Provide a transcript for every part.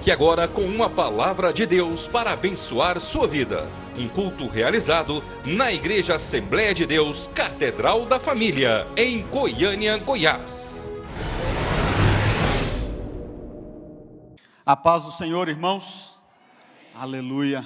Fique agora com uma palavra de Deus para abençoar sua vida. Um culto realizado na Igreja Assembleia de Deus, Catedral da Família, em Goiânia, Goiás. A paz do Senhor, irmãos. Aleluia.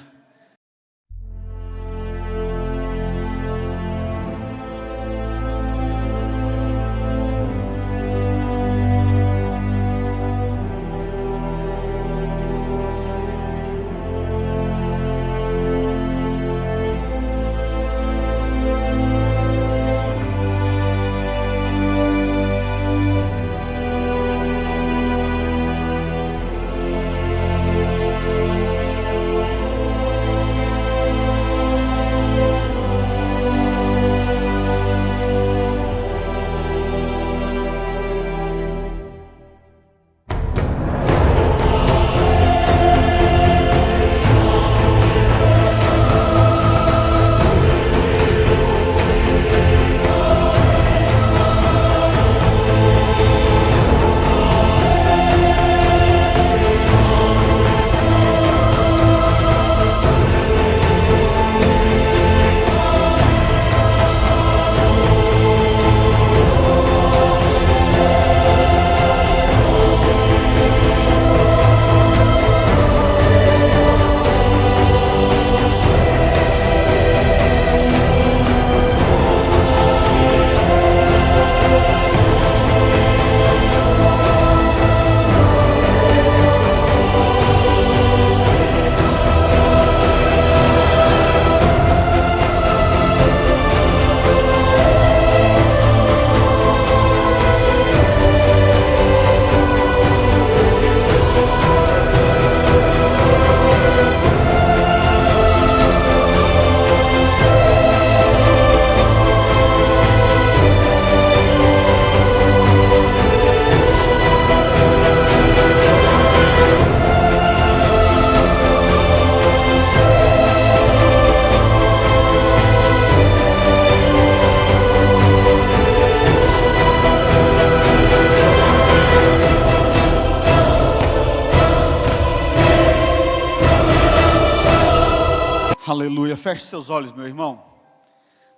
Aleluia, feche seus olhos, meu irmão.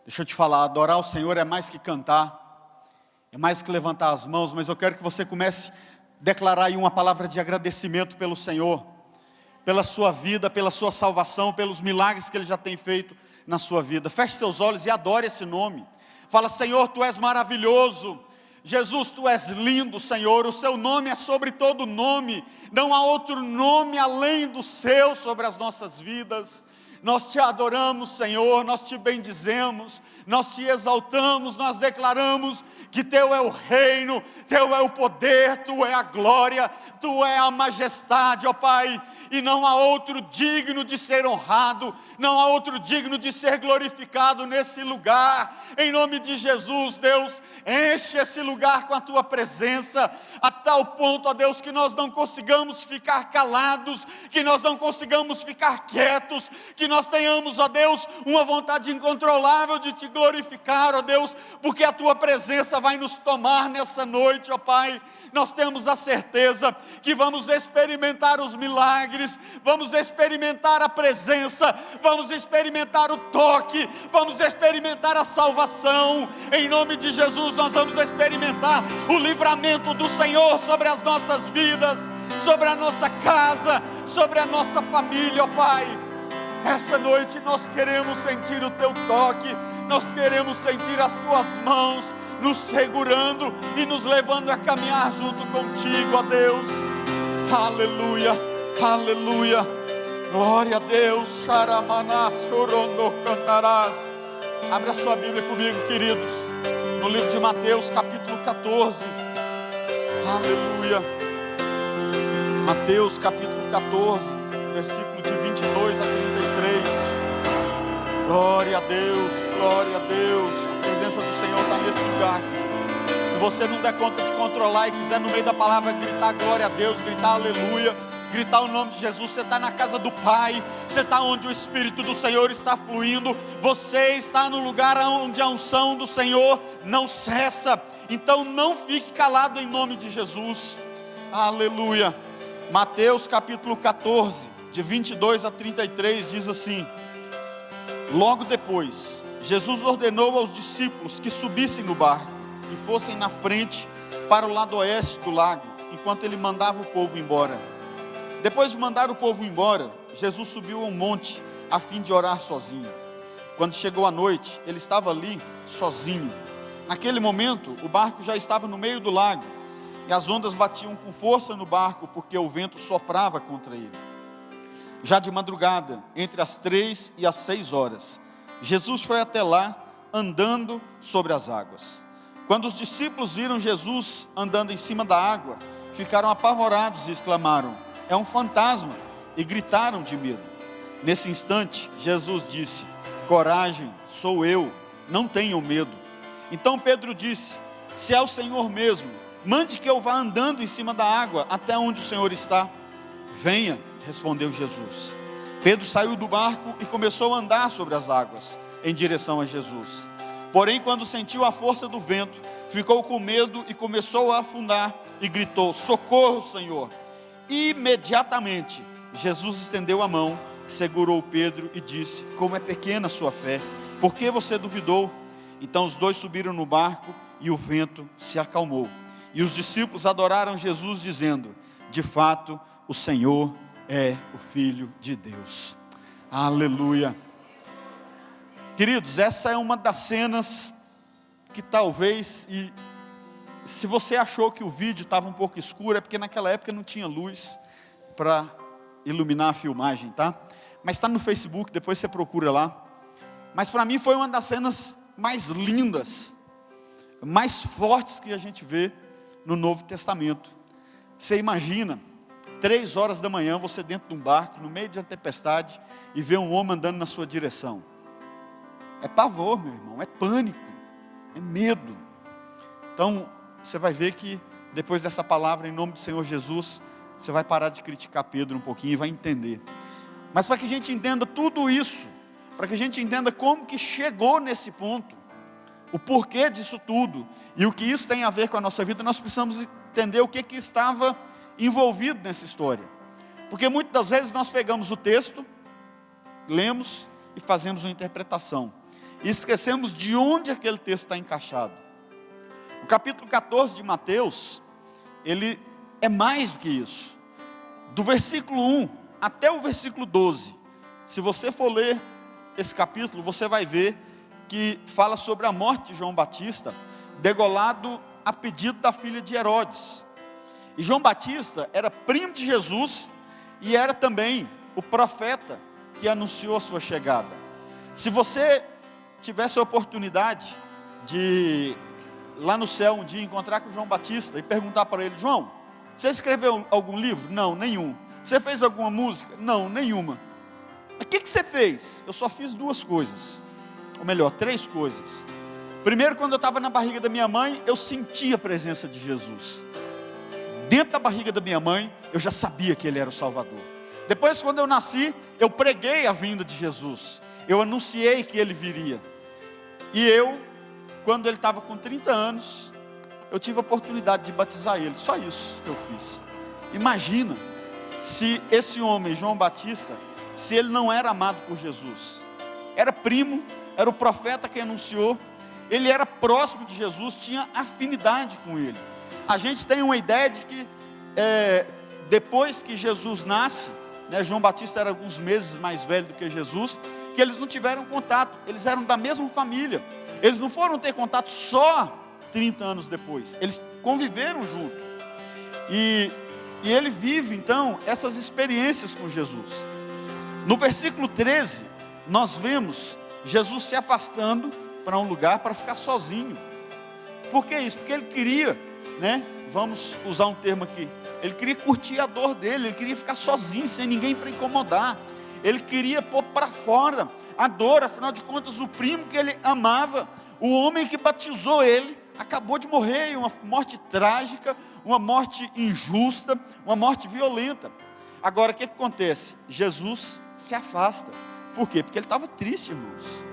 Deixa eu te falar, adorar o Senhor é mais que cantar, é mais que levantar as mãos, mas eu quero que você comece a declarar aí uma palavra de agradecimento pelo Senhor, pela sua vida, pela sua salvação, pelos milagres que Ele já tem feito na sua vida. Feche seus olhos e adore esse nome. Fala: Senhor, Tu és maravilhoso. Jesus, Tu és lindo, Senhor. O Seu nome é sobre todo nome. Não há outro nome além do Seu sobre as nossas vidas. Nós Te adoramos, Senhor, nós Te bendizemos, nós Te exaltamos, nós declaramos que Teu é o reino, Teu é o poder, Tu é a glória, Tu é a majestade, ó Pai. E não há outro digno de ser honrado, não há outro digno de ser glorificado nesse lugar. Em nome de Jesus, Deus, enche esse lugar com a Tua presença, a tal ponto, ó Deus, que nós não consigamos ficar calados, que nós não consigamos ficar quietos, que nós tenhamos, ó Deus, uma vontade incontrolável de Te glorificar, ó Deus, porque a Tua presença vai nos tomar nessa noite, ó Pai. Nós temos a certeza que vamos experimentar os milagres, vamos experimentar a presença, vamos experimentar o toque, vamos experimentar a salvação. Em nome de Jesus nós vamos experimentar o livramento do Senhor sobre as nossas vidas, sobre a nossa casa, sobre a nossa família, ó Pai. Essa noite nós queremos sentir o Teu toque, nós queremos sentir as Tuas mãos nos segurando e nos levando a caminhar junto contigo, ó Deus. Aleluia, aleluia, glória a Deus. Xaramanás, chorondo, cantarás. Abra a sua Bíblia comigo, queridos, no livro de Mateus, capítulo 14. Aleluia. Mateus, capítulo 14, versículo de 22 a 33. Glória a Deus, glória a Deus. A presença do Senhor está nesse lugar, querido. Se você não der conta de controlar e quiser no meio da palavra gritar glória a Deus, gritar aleluia, gritar o nome de Jesus, você está na casa do Pai, você está onde o Espírito do Senhor está fluindo, você está no lugar onde a unção do Senhor não cessa. Então não fique calado em nome de Jesus. Aleluia. Mateus capítulo 14, de 22 a 33, diz assim: logo depois, Jesus ordenou aos discípulos que subissem no barco e fossem na frente para o lado oeste do lago, enquanto ele mandava o povo embora. Depois de mandar o povo embora, Jesus subiu a um monte a fim de orar sozinho. Quando chegou a noite, ele estava ali sozinho. Naquele momento, o barco já estava no meio do lago e as ondas batiam com força no barco porque o vento soprava contra ele. Já de madrugada, entre as 3 e as 6 horas, Jesus foi até lá andando sobre as águas. Quando os discípulos viram Jesus andando em cima da água, ficaram apavorados e exclamaram: é um fantasma, e gritaram de medo. Nesse instante, Jesus disse: coragem, sou eu, não tenham medo. Então Pedro disse: se é o Senhor mesmo, mande que eu vá andando em cima da água até onde o Senhor está. Venha, respondeu Jesus. Pedro saiu do barco e começou a andar sobre as águas em direção a Jesus. Porém, quando sentiu a força do vento, ficou com medo e começou a afundar e gritou: socorro, Senhor! Imediatamente Jesus estendeu a mão, segurou Pedro e disse: como é pequena a sua fé, por que você duvidou? Então os dois subiram no barco e o vento se acalmou. E os discípulos adoraram Jesus, dizendo: de fato, o Senhor é o Filho de Deus. Aleluia. Queridos, essa é uma das cenas que talvez, e se você achou que o vídeo estava um pouco escuro, é porque naquela época não tinha luz para iluminar a filmagem, tá? Mas está no Facebook, depois você procura lá. Mas para mim foi uma das cenas mais lindas, mais fortes que a gente vê no Novo Testamento. Você imagina, 3 horas da manhã, você dentro de um barco, no meio de uma tempestade, e vê um homem andando na sua direção. É pavor, meu irmão, é pânico, é medo. Então, você vai ver que depois dessa palavra, em nome do Senhor Jesus, você vai parar de criticar Pedro um pouquinho e vai entender. Mas para que a gente entenda tudo isso, para que a gente entenda como que chegou nesse ponto, o porquê disso tudo, e o que isso tem a ver com a nossa vida, nós precisamos entender o que estava envolvido nessa história. Porque muitas das vezes nós pegamos o texto, lemos e fazemos uma interpretação, e esquecemos de onde aquele texto está encaixado. O capítulo 14 de Mateus, ele é mais do que isso. Do versículo 1 até o versículo 12, se você for ler esse capítulo, você vai ver que fala sobre a morte de João Batista, degolado a pedido da filha de Herodes. E João Batista era primo de Jesus e era também o profeta que anunciou a sua chegada. Se você tivesse a oportunidade de lá no céu um dia encontrar com João Batista e perguntar para ele: João, você escreveu algum livro? Não, nenhum. Você fez alguma música? Não, nenhuma. Mas o que você fez? Eu só fiz 2 coisas, ou melhor, 3 coisas. Primeiro, quando eu estava na barriga da minha mãe, eu senti a presença de Jesus. Dentro da barriga da minha mãe, eu já sabia que Ele era o Salvador. Depois, quando eu nasci, eu preguei a vinda de Jesus. Eu anunciei que Ele viria. E eu, quando Ele estava com 30 anos, eu tive a oportunidade de batizar Ele. Só isso que eu fiz. Imagina se esse homem, João Batista, se ele não era amado por Jesus. Era primo, era o profeta que anunciou. Ele era próximo de Jesus, tinha afinidade com Ele. A gente tem uma ideia de que depois que Jesus nasce, né, João Batista era alguns meses mais velho do que Jesus, que eles não tiveram contato, eles eram da mesma família. Eles não foram ter contato só 30 anos depois, eles conviveram junto. E ele vive então essas experiências com Jesus. No versículo 13, nós vemos Jesus se afastando para um lugar para ficar sozinho. Por que isso? Porque ele queria, né? Vamos usar um termo aqui. Ele queria curtir a dor dele, ele queria ficar sozinho, sem ninguém para incomodar. Ele queria pôr para fora a dor, afinal de contas, o primo que ele amava, o homem que batizou ele, acabou de morrer em uma morte trágica, uma morte injusta, uma morte violenta. Agora, o que acontece? Jesus se afasta. Por quê? Porque ele estava triste, irmãos.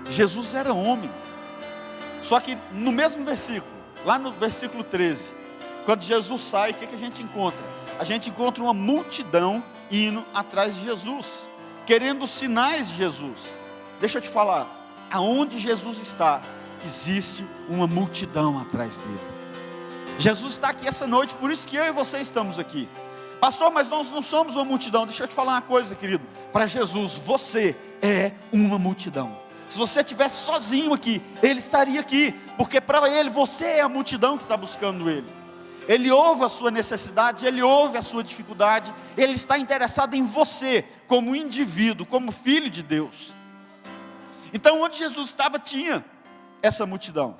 Jesus era homem. Só que no mesmo versículo, lá no versículo 13, quando Jesus sai, o que a gente encontra? a gente encontra uma multidão indo atrás de Jesus, querendo os sinais de Jesus. Deixa eu te falar, aonde Jesus está, existe uma multidão atrás dele. Jesus está aqui essa noite, por isso que eu e você estamos aqui. Pastor, mas nós não somos uma multidão. Deixa eu te falar uma coisa, querido. Para Jesus, você é uma multidão. Se você estivesse sozinho aqui, Ele estaria aqui, porque para Ele, você é a multidão que está buscando Ele. Ele ouve a sua necessidade, Ele ouve a sua dificuldade, Ele está interessado em você, como indivíduo, como filho de Deus. Então, onde Jesus estava, tinha essa multidão.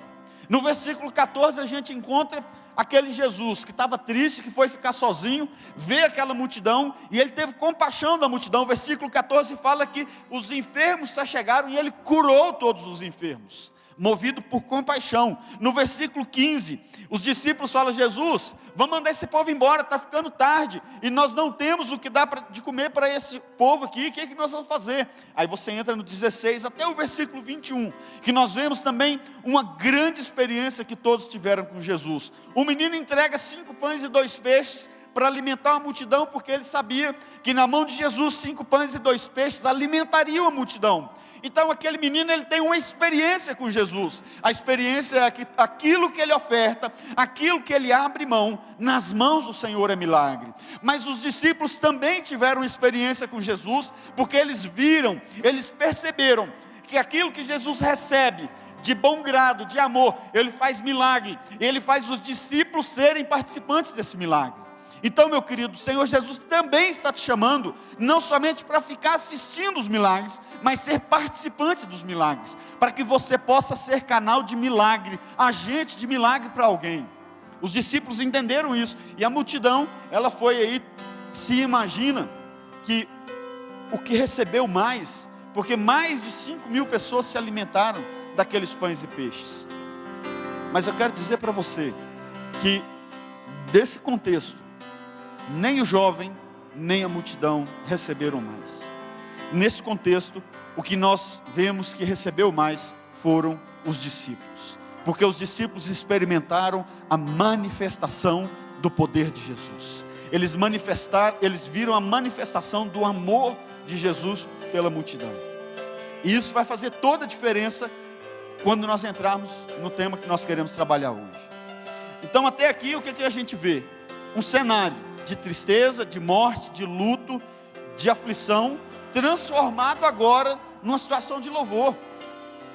No versículo 14, a gente encontra aquele Jesus que estava triste, que foi ficar sozinho, vê aquela multidão, e ele teve compaixão da multidão. O versículo 14 fala que os enfermos se chegaram e ele curou todos os enfermos, movido por compaixão. No versículo 15, os discípulos falam: Jesus, vamos mandar esse povo embora, está ficando tarde, e nós não temos o que dar de comer para esse povo aqui, o que nós vamos fazer? Aí você entra no 16 até o versículo 21, que nós vemos também uma grande experiência que todos tiveram com Jesus. O menino entrega 5 pães e 2 peixes para alimentar uma multidão, porque ele sabia que na mão de Jesus 5 pães e 2 peixes alimentariam a multidão. Então aquele menino, ele tem uma experiência com Jesus. A experiência é que aquilo que ele oferta, aquilo que ele abre mão, nas mãos do Senhor é milagre. Mas os discípulos também tiveram experiência com Jesus, porque eles viram, eles perceberam que aquilo que Jesus recebe de bom grado, de amor, Ele faz milagre, Ele faz os discípulos serem participantes desse milagre. Então, meu querido, o Senhor Jesus também está te chamando, não somente para ficar assistindo os milagres, mas ser participante dos milagres, para que você possa ser canal de milagre, agente de milagre para alguém. Os discípulos entenderam isso, e a multidão, ela foi aí, se imagina, que o que recebeu mais, porque mais de 5.000 pessoas se alimentaram daqueles pães e peixes. Mas eu quero dizer para você, que desse contexto, nem o jovem, nem a multidão receberam mais. Nesse contexto, o que nós vemos que recebeu mais foram os discípulos, porque os discípulos experimentaram a manifestação do poder de Jesus. Eles viram a manifestação do amor de Jesus pela multidão. E isso vai fazer toda a diferença quando nós entrarmos no tema que nós queremos trabalhar hoje. Então, até aqui, o que a gente vê? Um cenário de tristeza, de morte, de luto, de aflição, transformado agora numa situação de louvor.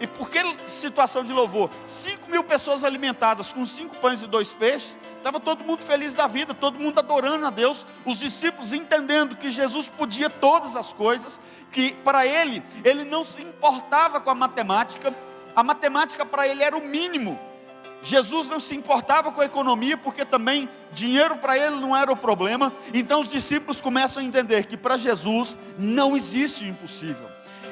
E por que situação de louvor? 5.000 pessoas alimentadas com 5 pães e 2 peixes, estava todo mundo feliz da vida, todo mundo adorando a Deus, os discípulos entendendo que Jesus podia todas as coisas, que para ele não se importava com a matemática para ele era o mínimo. Jesus não se importava com a economia, porque também dinheiro para ele não era o problema. Então os discípulos começam a entender que para Jesus não existe impossível.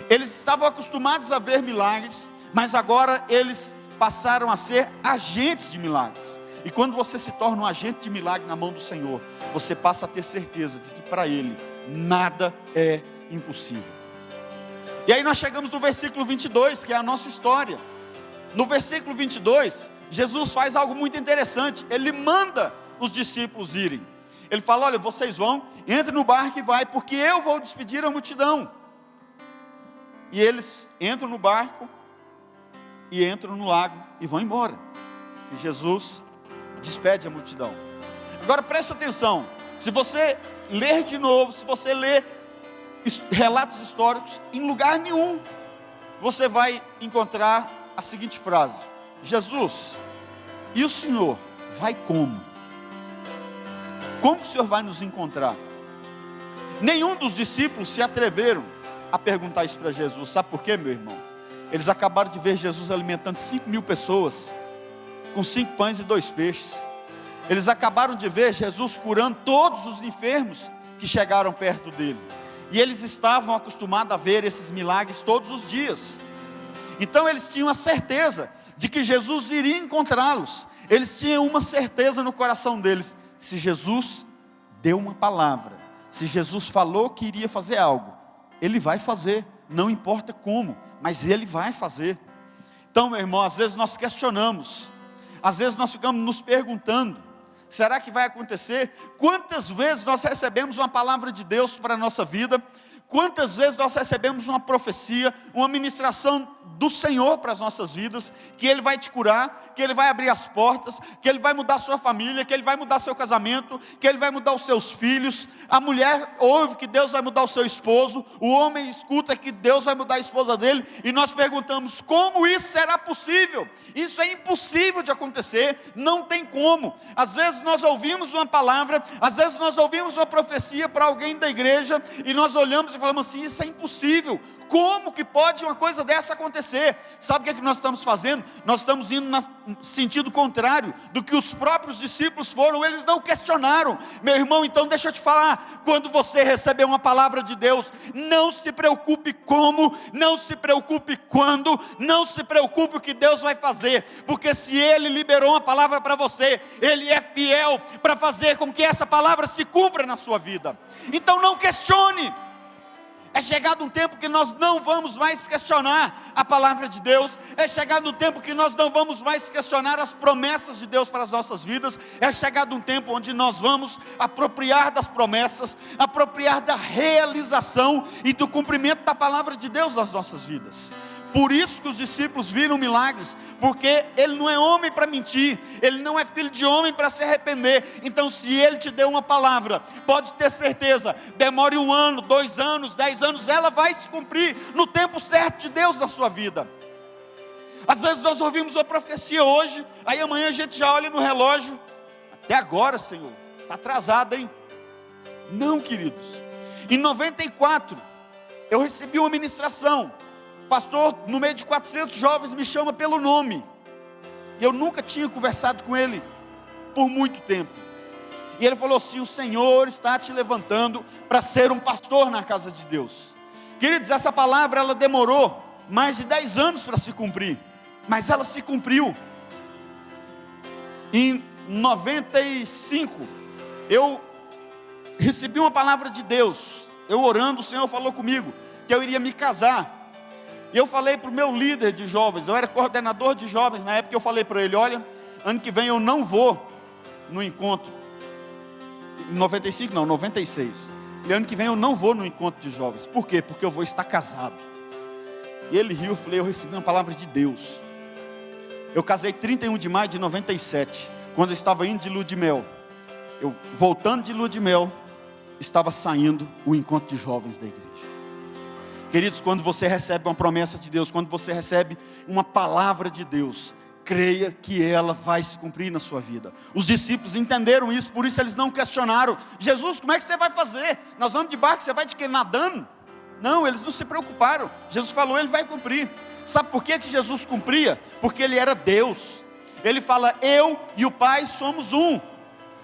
Eles estavam acostumados a ver milagres, mas agora eles passaram a ser agentes de milagres. E quando você se torna um agente de milagre na mão do Senhor, você passa a ter certeza de que para Ele nada é impossível. E aí nós chegamos no versículo 22, que é a nossa história. No versículo 22, Jesus faz algo muito interessante. Ele manda os discípulos irem. Ele fala: olha, vocês vão, entrem no barco e vai, porque eu vou despedir a multidão. E eles entram no barco, e entram no lago, e vão embora. E Jesus despede a multidão. Agora preste atenção, se você ler de novo, se você ler relatos históricos, em lugar nenhum, você vai encontrar a seguinte frase: Jesus, e o Senhor vai como? Como que o Senhor vai nos encontrar? Nenhum dos discípulos se atreveram a perguntar isso para Jesus. Sabe por quê, meu irmão? Eles acabaram de ver Jesus alimentando 5.000 pessoas com 5 pães e 2 peixes. Eles acabaram de ver Jesus curando todos os enfermos que chegaram perto dele. E eles estavam acostumados a ver esses milagres todos os dias. Então eles tinham a certeza de que Jesus iria encontrá-los. Eles tinham uma certeza no coração deles: se Jesus deu uma palavra, se Jesus falou que iria fazer algo, Ele vai fazer, não importa como, mas Ele vai fazer. Então, meu irmão, às vezes nós questionamos, às vezes nós ficamos nos perguntando: Será que vai acontecer? Quantas vezes nós recebemos uma palavra de Deus para a nossa vida? Quantas vezes nós recebemos uma profecia, uma ministração do Senhor para as nossas vidas, que Ele vai te curar, que Ele vai abrir as portas, que Ele vai mudar a sua família, que Ele vai mudar seu casamento, que Ele vai mudar os seus filhos. A mulher ouve que Deus vai mudar o seu esposo, o homem escuta que Deus vai mudar a esposa dele, e nós perguntamos, como isso será possível? Isso é impossível de acontecer, não tem como. Às vezes nós ouvimos uma palavra, às vezes nós ouvimos uma profecia para alguém da igreja, e nós olhamos e falamos assim, isso é impossível. Como que pode uma coisa dessa acontecer? Sabe o que nós estamos fazendo? Nós estamos indo no sentido contrário do que os próprios discípulos foram. Eles não questionaram. Meu irmão, então deixa eu te falar, quando você receber uma palavra de Deus, não se preocupe como, não se preocupe quando, não se preocupe o que Deus vai fazer, porque se Ele liberou uma palavra para você, Ele é fiel para fazer com que essa palavra se cumpra na sua vida. Então não questione. É chegado um tempo que nós não vamos mais questionar a palavra de Deus. É chegado um tempo que nós não vamos mais questionar as promessas de Deus para as nossas vidas. É chegado um tempo onde nós vamos apropriar das promessas, apropriar da realização e do cumprimento da palavra de Deus nas nossas vidas. Por isso que os discípulos viram milagres, porque Ele não é homem para mentir, Ele não é filho de homem para se arrepender. Então se Ele te deu uma palavra, pode ter certeza, demore 1 ano, 2 anos, 10 anos, ela vai se cumprir no tempo certo de Deus na sua vida. Às vezes nós ouvimos uma profecia hoje, aí amanhã a gente já olha no relógio, até agora, Senhor, está atrasado, hein? Não, queridos. Em 94, eu recebi uma ministração. Pastor, no meio de 400 jovens, me chama pelo nome. Eu nunca tinha conversado com ele por muito tempo. E ele falou assim, o Senhor está te levantando para ser um pastor na casa de Deus. Queridos, essa palavra ela demorou mais de 10 anos para se cumprir. Mas ela se cumpriu. Em 95, eu recebi uma palavra de Deus. Eu orando, o Senhor falou comigo que eu iria me casar. E eu falei para o meu líder de jovens, eu era coordenador de jovens na época, eu falei para ele, olha, ano que vem eu não vou no encontro. Em 95 não, 96. E ano que vem eu não vou no encontro de jovens. Por quê? Porque eu vou estar casado. E ele riu, eu falei, eu recebi uma palavra de Deus. Eu casei 31 de maio de 97, quando eu estava indo de lua de mel. Eu voltando de lua de mel, estava saindo o encontro de jovens da igreja. Queridos, quando você recebe uma promessa de Deus, quando você recebe uma palavra de Deus, creia que ela vai se cumprir na sua vida. Os discípulos entenderam isso, por isso eles não questionaram. Jesus, como é que você vai fazer? Nós vamos de barco, você vai de quê? Nadando? Não, eles não se preocuparam. Jesus falou, Ele vai cumprir. Sabe por que Jesus cumpria? Porque Ele era Deus. Ele fala, eu e o Pai somos um.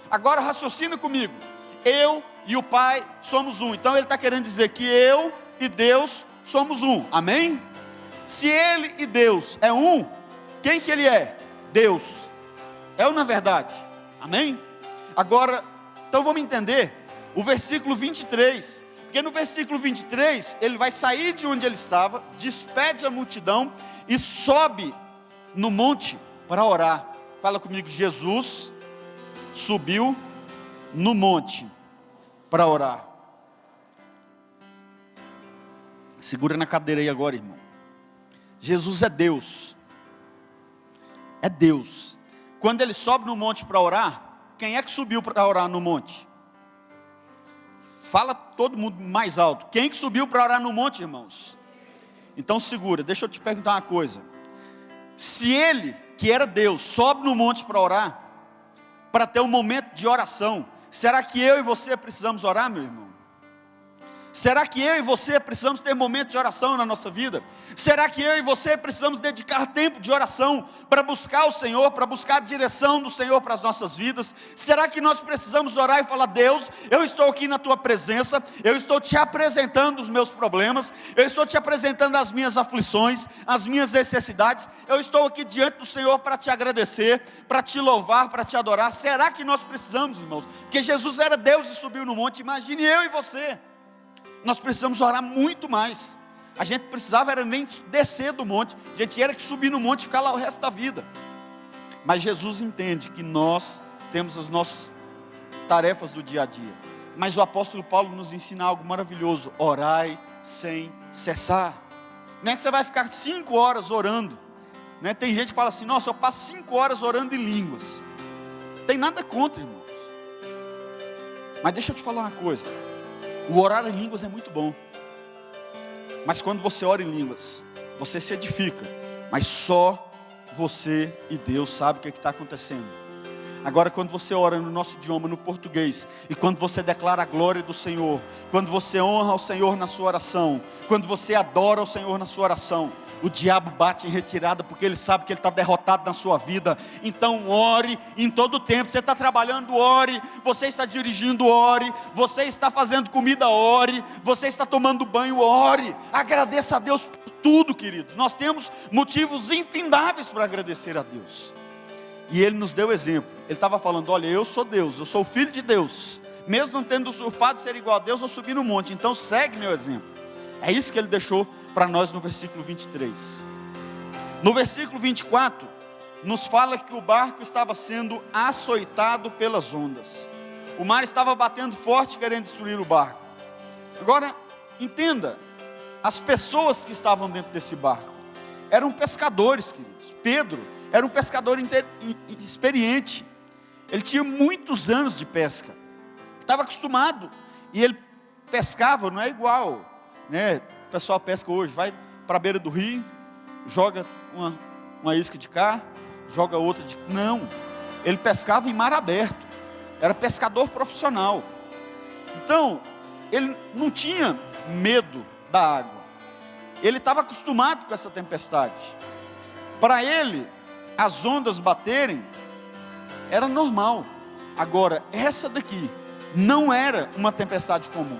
Agora raciocina comigo. Eu e o Pai somos um. Então Ele está querendo dizer que eu e Deus somos um, amém? Se Ele e Deus é um, quem que Ele é? Deus. É ou não é verdade? Amém? Agora, então vamos entender o versículo 23, porque no versículo 23, ele vai sair de onde ele estava, despede a multidão e sobe no monte para orar. Fala comigo, Jesus subiu no monte para orar. Segura na cadeira aí agora, irmão. Jesus é Deus. É Deus. Quando ele sobe no monte para orar, quem é que subiu para orar no monte? Fala todo mundo mais alto. Quem que subiu para orar no monte, irmãos? Então segura, deixa eu te perguntar uma coisa. Se ele, que era Deus, sobe no monte para orar, para ter um momento de oração, será que eu e você precisamos orar, meu irmão? Será que eu e você precisamos ter momentos de oração na nossa vida? Será que eu e você precisamos dedicar tempo de oração para buscar o Senhor, para buscar a direção do Senhor para as nossas vidas? Será que nós precisamos orar e falar, Deus, eu estou aqui na Tua presença, eu estou te apresentando os meus problemas, eu estou te apresentando as minhas aflições, as minhas necessidades, eu estou aqui diante do Senhor para te agradecer, para te louvar, para te adorar. Será que nós precisamos, irmãos? Porque Jesus era Deus e subiu no monte, imagine eu e você. Nós precisamos orar muito mais. A gente precisava era nem descer do monte, a gente era que subir no monte e ficar lá o resto da vida. Mas Jesus entende que nós temos as nossas tarefas do dia a dia. Mas o apóstolo Paulo nos ensina algo maravilhoso: orai sem cessar. Não é que você vai ficar 5 horas orando, né? Tem gente que fala assim: nossa, eu passo 5 horas orando em línguas. Não tem nada contra, irmãos. Mas deixa eu te falar uma coisa: o orar em línguas é muito bom. Mas quando você ora em línguas, você se edifica. Mas só você e Deus sabem o que está acontecendo. Agora, quando você ora no nosso idioma, no português, e quando você declara a glória do Senhor, quando você honra o Senhor na sua oração, quando você adora o Senhor na sua oração, o diabo bate em retirada, porque ele sabe que ele está derrotado na sua vida. Então ore em todo tempo. Você está trabalhando, ore. Você está dirigindo, ore. Você está fazendo comida, ore. Você está tomando banho, ore. Agradeça a Deus por tudo, queridos. Nós temos motivos infindáveis para agradecer a Deus. E Ele nos deu exemplo. Ele estava falando: olha, eu sou Deus, eu sou o Filho de Deus. Mesmo não tendo usurpado ser igual a Deus, eu subi no monte. Então segue meu exemplo. É isso que Ele deixou para nós no versículo 23. No versículo 24, nos fala que o barco estava sendo açoitado pelas ondas. O mar estava batendo forte, querendo destruir o barco. Agora, entenda, as pessoas que estavam dentro desse barco eram pescadores, queridos. Pedro era um pescador experiente. Ele tinha muitos anos de pesca. Estava acostumado. E ele pescava, não é igual, né? O pessoal pesca hoje, vai para a beira do rio, joga uma isca de cá, joga outra de... Não, ele pescava em mar aberto. Era pescador profissional. Então, ele não tinha medo da água. Ele estava acostumado com essa tempestade. Para ele, as ondas baterem era normal. Agora, essa daqui não era uma tempestade comum,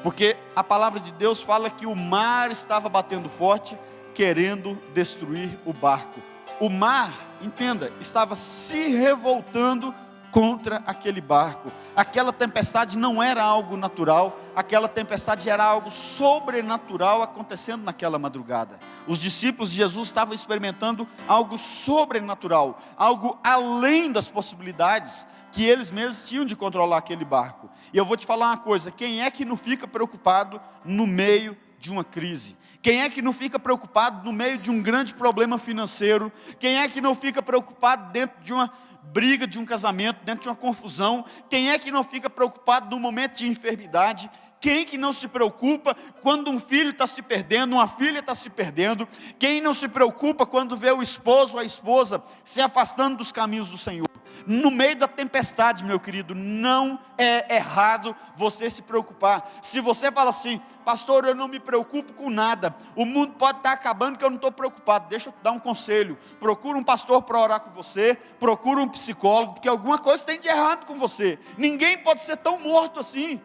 porque a palavra de Deus fala que o mar estava batendo forte, querendo destruir o barco. O mar, entenda, estava se revoltando contra aquele barco. Aquela tempestade não era algo natural, aquela tempestade era algo sobrenatural acontecendo naquela madrugada. Os discípulos de Jesus estavam experimentando algo sobrenatural, algo além das possibilidades que eles mesmos tinham de controlar aquele barco. E eu vou te falar uma coisa: quem é que não fica preocupado no meio de uma crise? Quem é que não fica preocupado no meio de um grande problema financeiro? Quem é que não fica preocupado dentro de uma briga de um casamento, dentro de uma confusão? Quem é que não fica preocupado no momento de enfermidade? Quem que não se preocupa quando um filho está se perdendo, uma filha está se perdendo? Quem não se preocupa quando vê o esposo ou a esposa se afastando dos caminhos do Senhor? No meio da tempestade, meu querido, não é errado você se preocupar. Se você fala assim: pastor, eu não me preocupo com nada, o mundo pode estar acabando que eu não estou preocupado. Deixa eu te dar um conselho: procura um pastor para orar com você, procura um psicólogo, porque alguma coisa tem de errado com você. Ninguém pode ser tão morto assim.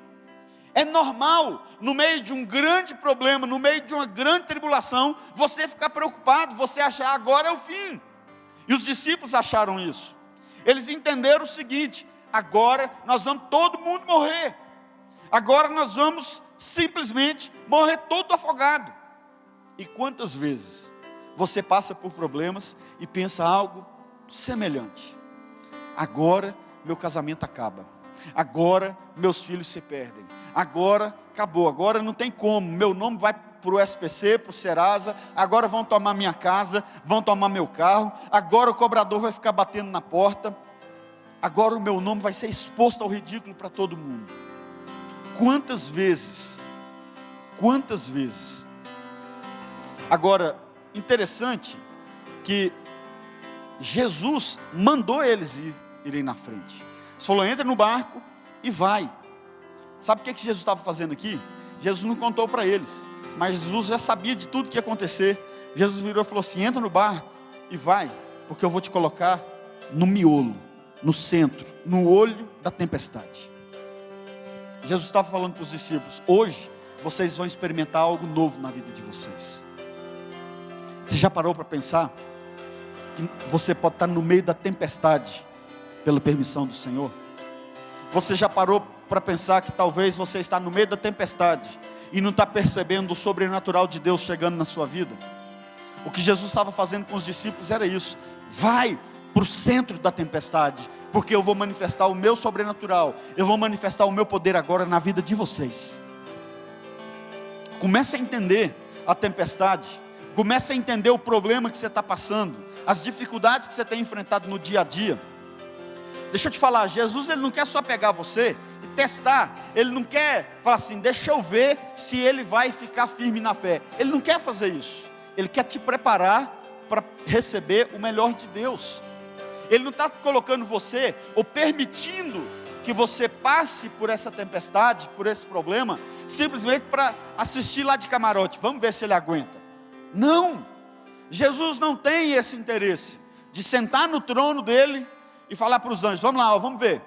É normal, no meio de um grande problema, no meio de uma grande tribulação, você ficar preocupado, você achar agora é o fim. E os discípulos acharam isso. Eles entenderam o seguinte: agora nós vamos todo mundo morrer. Agora nós vamos simplesmente morrer todo afogado. E quantas vezes você passa por problemas e pensa algo semelhante? Agora meu casamento acaba. Agora meus filhos se perdem. Agora acabou, agora não tem como. Meu nome vai para o SPC, para o Serasa. Agora vão tomar minha casa, vão tomar meu carro. Agora o cobrador vai ficar batendo na porta. Agora o meu nome vai ser exposto ao ridículo para todo mundo. Quantas vezes? Agora, interessante que Jesus mandou eles irem na frente. Ele falou: entra no barco e vai. Sabe o que Jesus estava fazendo aqui? Jesus não contou para eles, mas Jesus já sabia de tudo que ia acontecer. Jesus virou e falou assim: entra no barco e vai, porque eu vou te colocar no miolo, no centro, no olho da tempestade. Jesus estava falando para os discípulos: hoje vocês vão experimentar algo novo na vida de vocês. Você já parou para pensar que você pode estar no meio da tempestade pela permissão do Senhor? Você já parou para pensar que talvez você está no meio da tempestade e não está percebendo o sobrenatural de Deus chegando na sua vida? O que Jesus estava fazendo com os discípulos era isso: vai para o centro da tempestade, porque eu vou manifestar o meu sobrenatural, eu vou manifestar o meu poder agora na vida de vocês. Comece a entender a tempestade, comece a entender o problema que você está passando, as dificuldades que você tem enfrentado no dia a dia. Deixa eu te falar, Jesus ele não quer só pegar você e testar, ele não quer falar assim, deixa eu ver se ele vai ficar firme na fé. Ele não quer fazer isso, ele quer te preparar para receber o melhor de Deus. Ele não está colocando você, ou permitindo que você passe por essa tempestade, por esse problema, simplesmente para assistir lá de camarote, vamos ver se ele aguenta. Não, Jesus não tem esse interesse, de sentar no trono dele, e falar para os anjos, vamos lá, vamos ver,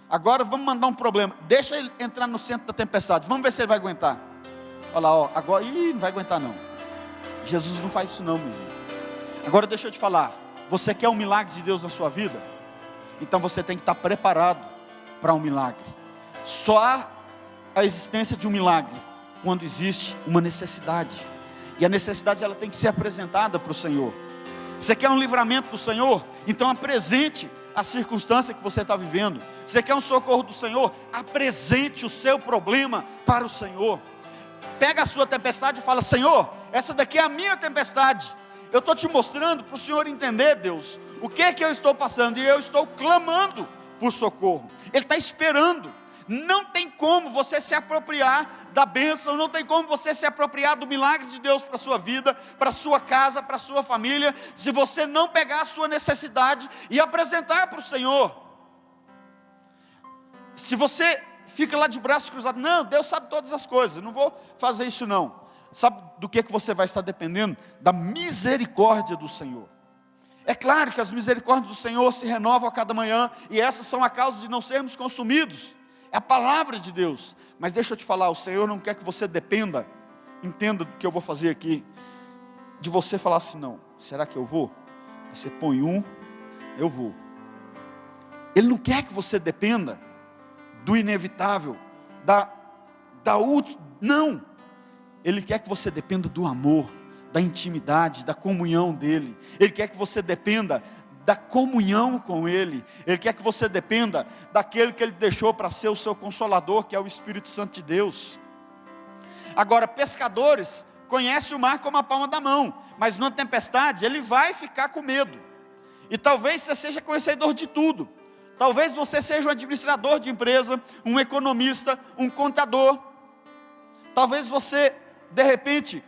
agora vamos mandar um problema, deixa ele entrar no centro da tempestade, vamos ver se ele vai aguentar. Olha lá, agora, não vai aguentar não. Jesus não faz isso não, meu irmão. Agora deixa eu te falar, você quer um milagre de Deus na sua vida? Então você tem que estar preparado para um milagre. Só há a existência de um milagre quando existe uma necessidade, e a necessidade ela tem que ser apresentada para o Senhor. Você quer um livramento do Senhor? Então apresente a circunstância que você está vivendo. Você quer um socorro do Senhor? Apresente o seu problema para o Senhor. Pega a sua tempestade e fala, Senhor, essa daqui é a minha tempestade. Eu estou te mostrando para o Senhor entender, Deus, o que é que eu estou passando, e eu estou clamando por socorro. Ele está esperando. Não tem como você se apropriar da bênção, não tem como você se apropriar do milagre de Deus para a sua vida, para a sua casa, para a sua família, se você não pegar a sua necessidade e apresentar para o Senhor. Se você fica lá de braços cruzados, não, Deus sabe todas as coisas, não vou fazer isso não. Sabe do que você vai estar dependendo? Da misericórdia do Senhor. É claro que as misericórdias do Senhor se renovam a cada manhã, e essas são a causa de não sermos consumidos. É a palavra de Deus. Mas deixa eu te falar, o Senhor não quer que você dependa, entenda do que eu vou fazer aqui, de você falar assim, não, será que eu vou? Aí você põe eu vou. Ele não quer que você dependa do inevitável, da última, não. Ele quer que você dependa do amor, da intimidade, da comunhão dele. Ele quer que você dependa da comunhão com Ele. Ele quer que você dependa daquele que Ele deixou para ser o seu consolador, que é o Espírito Santo de Deus. Agora, pescadores conhecem o mar como a palma da mão, mas numa tempestade ele vai ficar com medo. E talvez você seja conhecedor de tudo. Talvez você seja um administrador de empresa, um economista, um contador. Talvez você, de repente,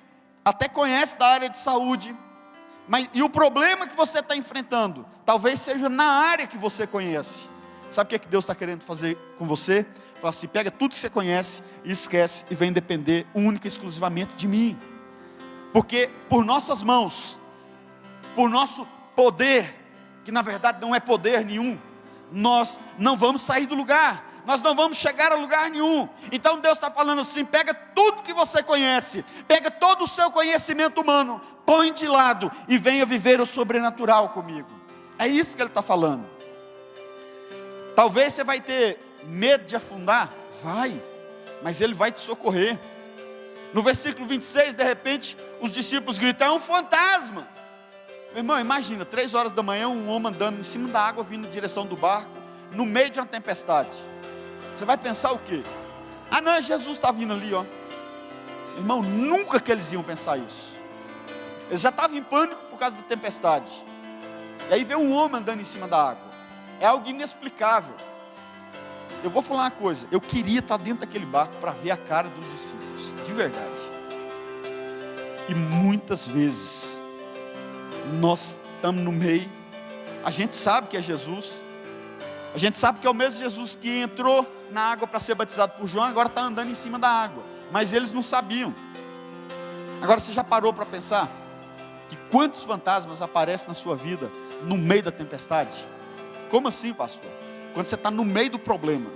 até conhece da área de saúde. E o problema que você está enfrentando, talvez seja na área que você conhece. Sabe o que Deus está querendo fazer com você? Fala assim, pega tudo que você conhece e esquece, e vem depender única e exclusivamente de mim. Porque por nossas mãos, por nosso poder, que na verdade não é poder nenhum, nós não vamos sair do lugar, nós não vamos chegar a lugar nenhum. Então Deus está falando assim, pega tudo que você conhece, pega todo o seu conhecimento humano, põe de lado e venha viver o sobrenatural comigo. É isso que Ele está falando. Talvez você vai ter medo de afundar, vai, mas Ele vai te socorrer. No versículo 26, de repente, os discípulos gritam, é um fantasma. Meu irmão, imagina, 3 horas da manhã, um homem andando em cima da água, vindo em direção do barco, no meio de uma tempestade. Você vai pensar o quê? Ah não, Jesus está vindo ali, ó. Irmão, nunca que eles iam pensar isso. Eles já estavam em pânico por causa da tempestade. E aí veio um homem andando em cima da água. É algo inexplicável. Eu vou falar uma coisa, eu queria estar dentro daquele barco para ver a cara dos discípulos, de verdade. E muitas vezes nós estamos no meio, a gente sabe que é Jesus, a gente sabe que é o mesmo Jesus que entrou na água para ser batizado por João, agora está andando em cima da água, mas eles não sabiam. Agora você já parou para pensar que quantos fantasmas aparecem na sua vida no meio da tempestade? Como assim, pastor? Quando você está no meio do problema,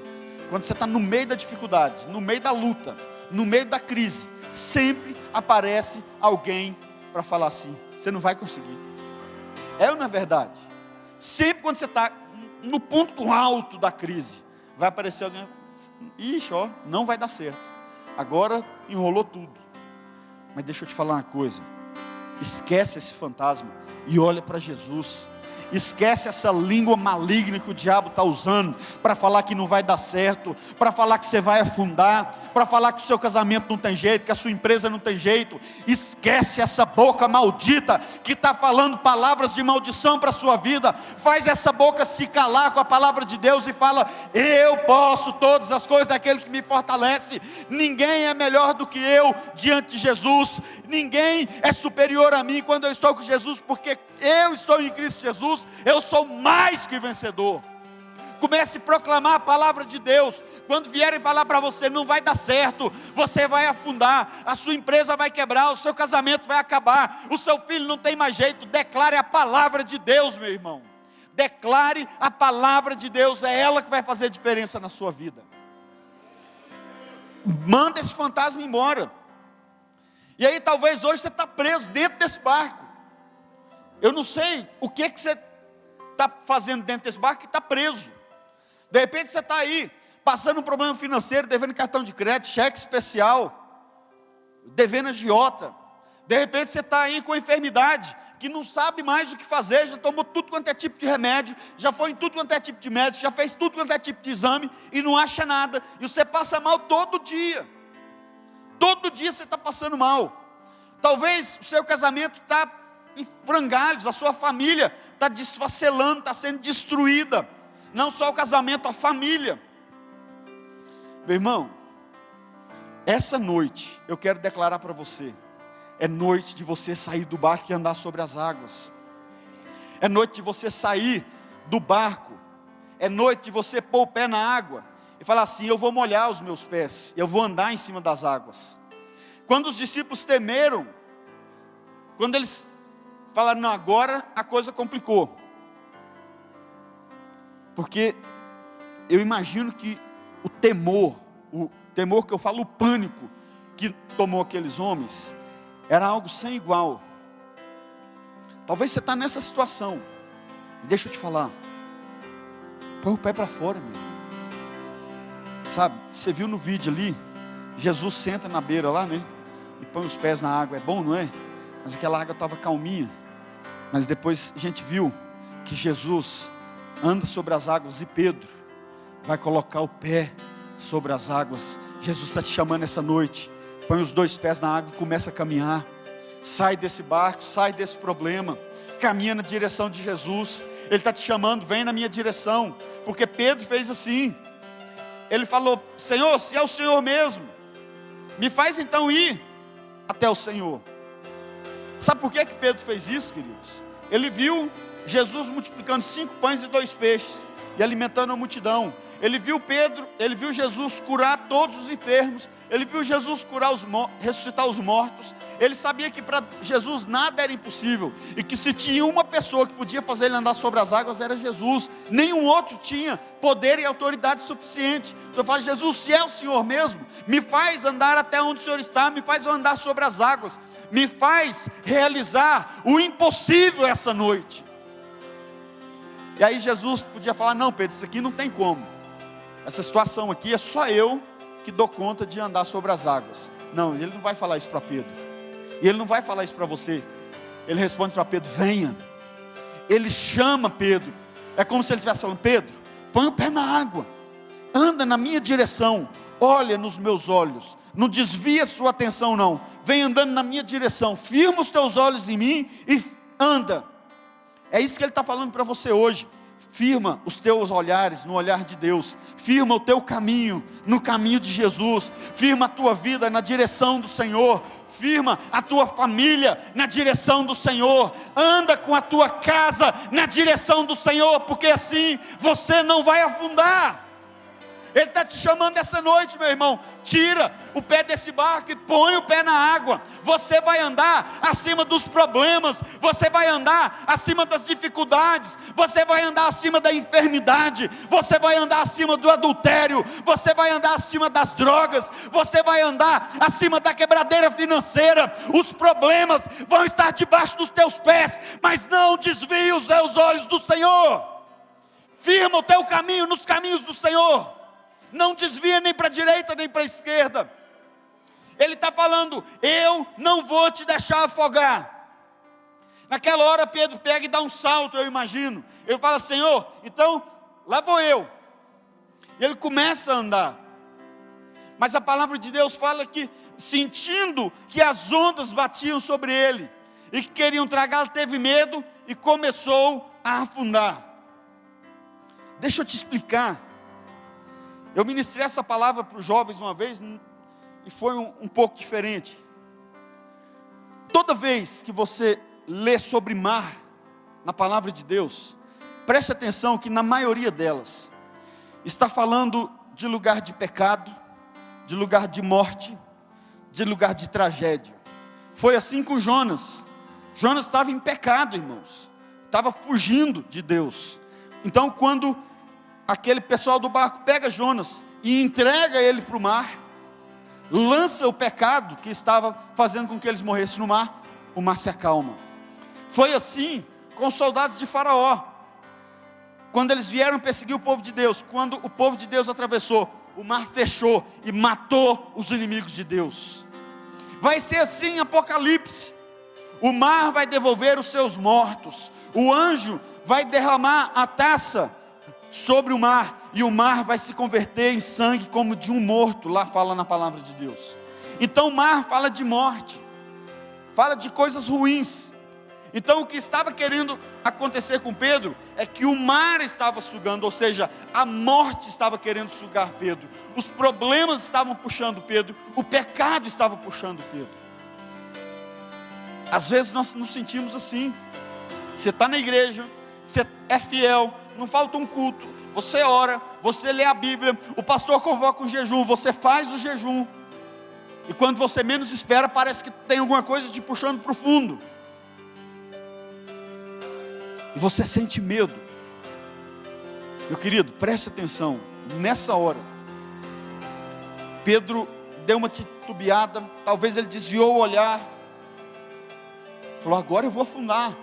quando você está no meio da dificuldade, no meio da luta, no meio da crise, sempre aparece alguém para falar assim, você não vai conseguir. É ou não é verdade? Sempre quando você está no ponto alto da crise, vai aparecer alguém, ixi, ó, não vai dar certo, agora enrolou tudo. Mas deixa eu te falar uma coisa, esquece esse fantasma e olha para Jesus. Esquece essa língua maligna que o diabo está usando para falar que não vai dar certo, para falar que você vai afundar, para falar que o seu casamento não tem jeito, que a sua empresa não tem jeito. Esquece essa boca maldita que está falando palavras de maldição para a sua vida. Faz essa boca se calar com a palavra de Deus e fala: eu posso todas as coisas daquele que me fortalece. Ninguém é melhor do que eu diante de Jesus, ninguém é superior a mim quando eu estou com Jesus, porque eu estou em Cristo Jesus, eu sou mais que vencedor. Comece a proclamar a palavra de Deus. Quando vierem falar para você, não vai dar certo, você vai afundar, a sua empresa vai quebrar, o seu casamento vai acabar, o seu filho não tem mais jeito, declare a palavra de Deus, meu irmão. Declare a palavra de Deus, é ela que vai fazer diferença na sua vida. Manda esse fantasma embora. E aí talvez hoje você está preso dentro desse barco. Eu não sei o que você está fazendo dentro desse barco que está preso. De repente você está aí, passando um problema financeiro, devendo cartão de crédito, cheque especial, devendo agiota. De repente você está aí com enfermidade, que não sabe mais o que fazer, já tomou tudo quanto é tipo de remédio, já foi em tudo quanto é tipo de médico, já fez tudo quanto é tipo de exame, e não acha nada, e você passa mal todo dia você está passando mal. Talvez o seu casamento está em frangalhos, a sua família está desfacelando, está sendo destruída, não só o casamento, a família. Meu irmão, essa noite eu quero declarar para você, é noite de você sair do barco e andar sobre as águas. É noite de você sair do barco. É noite de você pôr o pé na água e falar assim: eu vou molhar os meus pés, eu vou andar em cima das águas. Quando os discípulos temeram, quando eles falaram: não, agora a coisa complicou. Porque eu imagino que o temor que eu falo, o pânico que tomou aqueles homens, era algo sem igual. Talvez você está nessa situação. Deixa eu te falar. Põe o pé para fora, meu. Sabe, você viu no vídeo ali, Jesus senta na beira lá, né? E põe os pés na água. É bom, não é? Mas aquela água estava calminha. Mas depois a gente viu que Jesus anda sobre as águas e Pedro vai colocar o pé sobre as águas. Jesus está te chamando essa noite. Põe os dois pés na água e começa a caminhar. Sai desse barco, sai desse problema. Caminha na direção de Jesus. Ele está te chamando, vem na minha direção. Porque Pedro fez assim. Ele falou: Senhor, se é o Senhor mesmo, me faz então ir até o Senhor. Sabe por que Pedro fez isso, queridos? Ele viu Jesus multiplicando 5 pães e 2 peixes e alimentando a multidão. Ele viu Jesus curar todos os enfermos. Ele viu Jesus ressuscitar os mortos. Ele sabia que para Jesus nada era impossível, e que se tinha uma pessoa que podia fazer ele andar sobre as águas, era Jesus. Nenhum outro tinha poder e autoridade suficiente. Então eu falo: Jesus, se é o Senhor mesmo, me faz andar até onde o Senhor está, me faz andar sobre as águas, me faz realizar o impossível essa noite. E aí Jesus podia falar: não, Pedro, isso aqui não tem como. Essa situação aqui é só eu que dou conta de andar sobre as águas. Não, ele não vai falar isso para Pedro. E ele não vai falar isso para você. Ele responde para Pedro: venha. Ele chama Pedro. É como se ele estivesse falando: Pedro, põe o pé na água, anda na minha direção, olha nos meus olhos, não desvia sua atenção não, vem andando na minha direção, firma os teus olhos em mim e anda. É isso que ele está falando para você hoje. Firma os teus olhares no olhar de Deus. Firma o teu caminho no caminho de Jesus. Firma a tua vida na direção do Senhor. Firma a tua família na direção do Senhor. Anda com a tua casa na direção do Senhor, porque assim você não vai afundar. Ele está te chamando essa noite, meu irmão. Tira o pé desse barco e põe o pé na água. Você vai andar acima dos problemas. Você vai andar acima das dificuldades. Você vai andar acima da enfermidade. Você vai andar acima do adultério. Você vai andar acima das drogas. Você vai andar acima da quebradeira financeira. Os problemas vão estar debaixo dos teus pés, mas não desvie os teus olhos do Senhor. Firma o teu caminho nos caminhos do Senhor. Não desvia nem para a direita nem para a esquerda. Ele está falando: eu não vou te deixar afogar. Naquela hora Pedro pega e dá um salto, eu imagino. Ele fala: Senhor, então lá vou eu. E ele começa a andar. Mas a palavra de Deus fala que, sentindo que as ondas batiam sobre ele e que queriam tragá-lo, teve medo e começou a afundar. Deixa eu te explicar. Eu ministrei essa palavra para os jovens uma vez e foi um pouco diferente. Toda vez que você lê sobre mar na palavra de Deus, preste atenção que na maioria delas está falando de lugar de pecado, de lugar de morte, de lugar de tragédia. Foi assim com Jonas. Jonas estava em pecado, irmãos, estava fugindo de Deus. Então quando aquele pessoal do barco pega Jonas e entrega ele para o mar, lança o pecado que estava fazendo com que eles morressem no mar, o mar se acalma. Foi assim com os soldados de Faraó, quando eles vieram perseguir o povo de Deus. Quando o povo de Deus atravessou, o mar fechou e matou os inimigos de Deus. Vai ser assim em Apocalipse. O mar vai devolver os seus mortos, o anjo vai derramar a taça sobre o mar, e o mar vai se converter em sangue como de um morto. Lá fala na palavra de Deus. Então o mar fala de morte, fala de coisas ruins. Então o que estava querendo acontecer com Pedro é que o mar estava sugando, ou seja, a morte estava querendo sugar Pedro, os problemas estavam puxando Pedro, o pecado estava puxando Pedro. Às vezes nós nos sentimos assim. Você está na igreja, você é fiel, não falta um culto, você ora, você lê a Bíblia, o pastor convoca um jejum, você faz o jejum, e quando você menos espera, parece que tem alguma coisa te puxando para o fundo, e você sente medo. Meu querido, preste atenção. Nessa hora Pedro deu uma titubeada, talvez ele desviou o olhar, falou: agora eu vou afundar,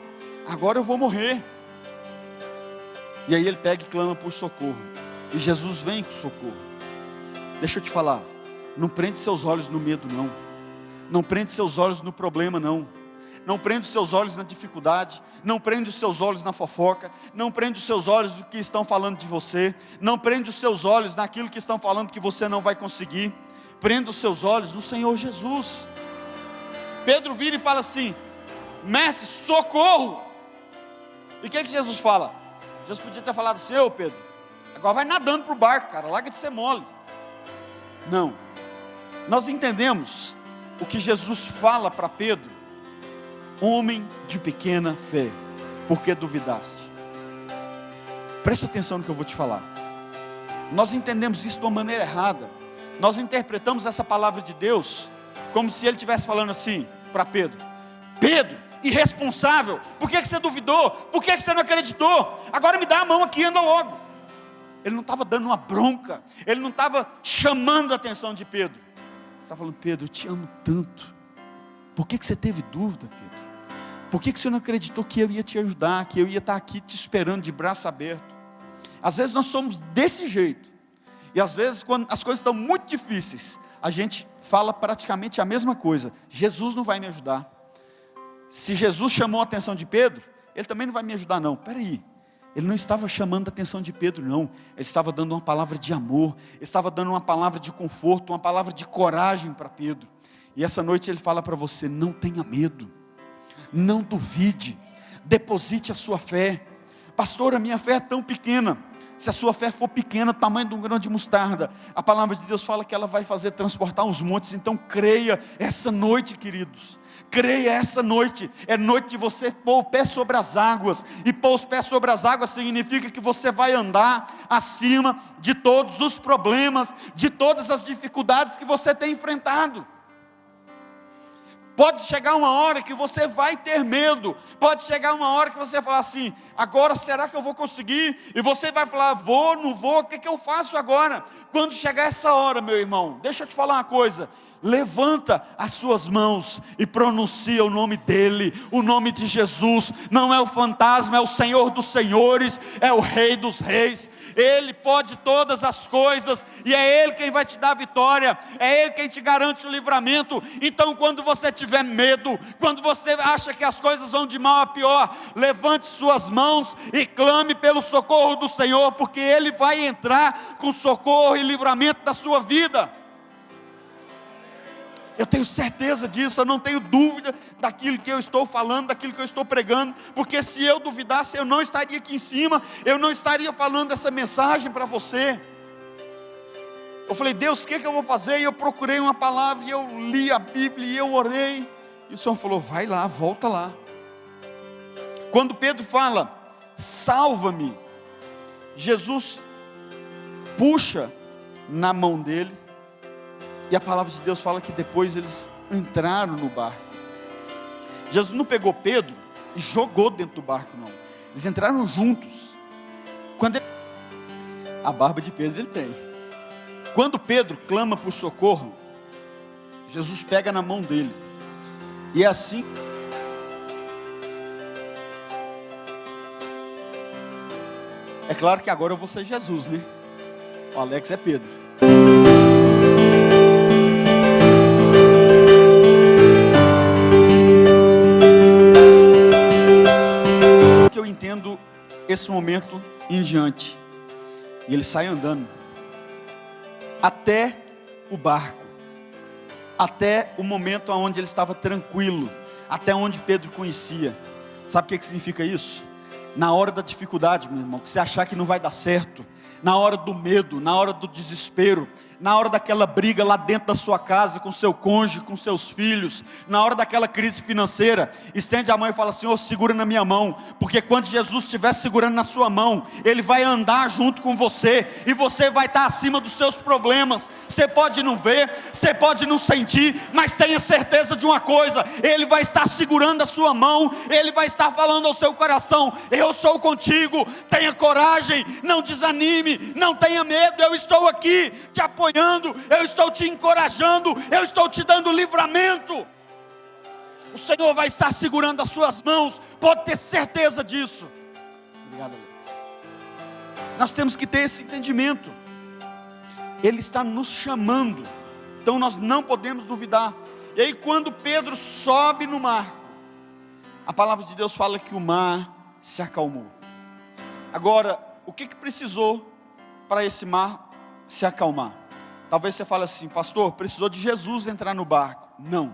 agora eu vou morrer. E aí ele pega e clama por socorro, e Jesus vem com socorro. Deixa eu te falar, não prende seus olhos no medo não, não prende seus olhos no problema não, não prende os seus olhos na dificuldade, não prende os seus olhos na fofoca, não prende os seus olhos no que estão falando de você, não prende os seus olhos naquilo que estão falando que você não vai conseguir. Prenda os seus olhos no Senhor Jesus. Pedro vira e fala assim: mestre, socorro. E o que Jesus fala? Jesus podia ter falado assim: ô Pedro, agora vai nadando para o barco, cara, larga de ser mole. Não, nós entendemos o que Jesus fala para Pedro: homem de pequena fé, por que duvidaste? Presta atenção no que eu vou te falar. Nós entendemos isso de uma maneira errada. Nós interpretamos essa palavra de Deus como se ele estivesse falando assim para Pedro: Pedro, irresponsável, por que você duvidou? Por que você não acreditou? Agora me dá a mão aqui e anda logo. Ele não estava dando uma bronca, ele não estava chamando a atenção de Pedro. Ele estava falando: Pedro, eu te amo tanto, por que você teve dúvida, Pedro? Por que você não acreditou que eu ia te ajudar, que eu ia estar aqui te esperando de braço aberto? Às vezes nós somos desse jeito, e às vezes quando as coisas estão muito difíceis, a gente fala praticamente a mesma coisa: Jesus não vai me ajudar. Se Jesus chamou a atenção de Pedro, ele também não vai me ajudar não. Peraí, ele não estava chamando a atenção de Pedro não, ele estava dando uma palavra de amor, ele estava dando uma palavra de conforto, uma palavra de coragem para Pedro. E essa noite ele fala para você: não tenha medo, não duvide, deposite a sua fé. Pastor, a minha fé é tão pequena. Se a sua fé for pequena, do tamanho de um grão de mostarda, a palavra de Deus fala que ela vai fazer transportar os montes. Então creia essa noite, queridos, creia essa noite. É noite de você pôr o pé sobre as águas, e pôr os pés sobre as águas significa que você vai andar acima de todos os problemas, de todas as dificuldades que você tem enfrentado. Pode chegar uma hora que você vai ter medo, pode chegar uma hora que você vai falar assim: agora será que eu vou conseguir? E você vai falar: vou, não vou, o que eu faço agora? Quando chegar essa hora, meu irmão, deixa eu te falar uma coisa: levanta as suas mãos e pronuncia o nome dele, o nome de Jesus. Não é o fantasma, é o Senhor dos senhores, é o Rei dos reis. Ele pode todas as coisas, e é Ele quem vai te dar a vitória, é Ele quem te garante o livramento. Então quando você tiver medo, quando você acha que as coisas vão de mal a pior, levante suas mãos e clame pelo socorro do Senhor, porque Ele vai entrar com socorro e livramento da sua vida. Eu tenho certeza disso, eu não tenho dúvida daquilo que eu estou falando, daquilo que eu estou pregando, porque se eu duvidasse, eu não estaria aqui em cima, eu não estaria falando essa mensagem para você. Eu falei, Deus, o que eu vou fazer? E eu procurei uma palavra, e eu li a Bíblia, e eu orei, e o Senhor falou, vai lá, volta lá. Quando Pedro fala, salva-me, Jesus puxa na mão dele, e a palavra de Deus fala que depois eles entraram no barco. Jesus não pegou Pedro e jogou dentro do barco, não. Eles entraram juntos. A barba de Pedro ele tem. Quando Pedro clama por socorro, Jesus pega na mão dele. E é assim. É claro que agora eu vou ser Jesus, né? O Alex é Pedro. Eu entendo esse momento em diante, e ele sai andando até o barco, até o momento onde ele estava tranquilo, até onde Pedro conhecia. Sabe o que significa isso? Na hora da dificuldade, meu irmão, que você achar que não vai dar certo, na hora do medo, na hora do desespero, na hora daquela briga lá dentro da sua casa, com seu cônjuge, com seus filhos, na hora daquela crise financeira, estende a mão e fala, Senhor, segura na minha mão, porque quando Jesus estiver segurando na sua mão, Ele vai andar junto com você, e você vai estar acima dos seus problemas. Você pode não ver, você pode não sentir, mas tenha certeza de uma coisa, Ele vai estar segurando a sua mão, Ele vai estar falando ao seu coração, eu sou contigo, tenha coragem, não desanime, não tenha medo, eu estou aqui te apoiando, eu estou te encorajando, eu estou te dando livramento. O Senhor vai estar segurando as suas mãos, pode ter certeza disso. Obrigado, Alex. Nós temos que ter esse entendimento. Ele está nos chamando, então nós não podemos duvidar. E aí quando Pedro sobe no mar, a palavra de Deus fala que o mar se acalmou. Agora, o que precisou para esse mar se acalmar? Talvez você fale assim, pastor, precisou de Jesus entrar no barco. Não.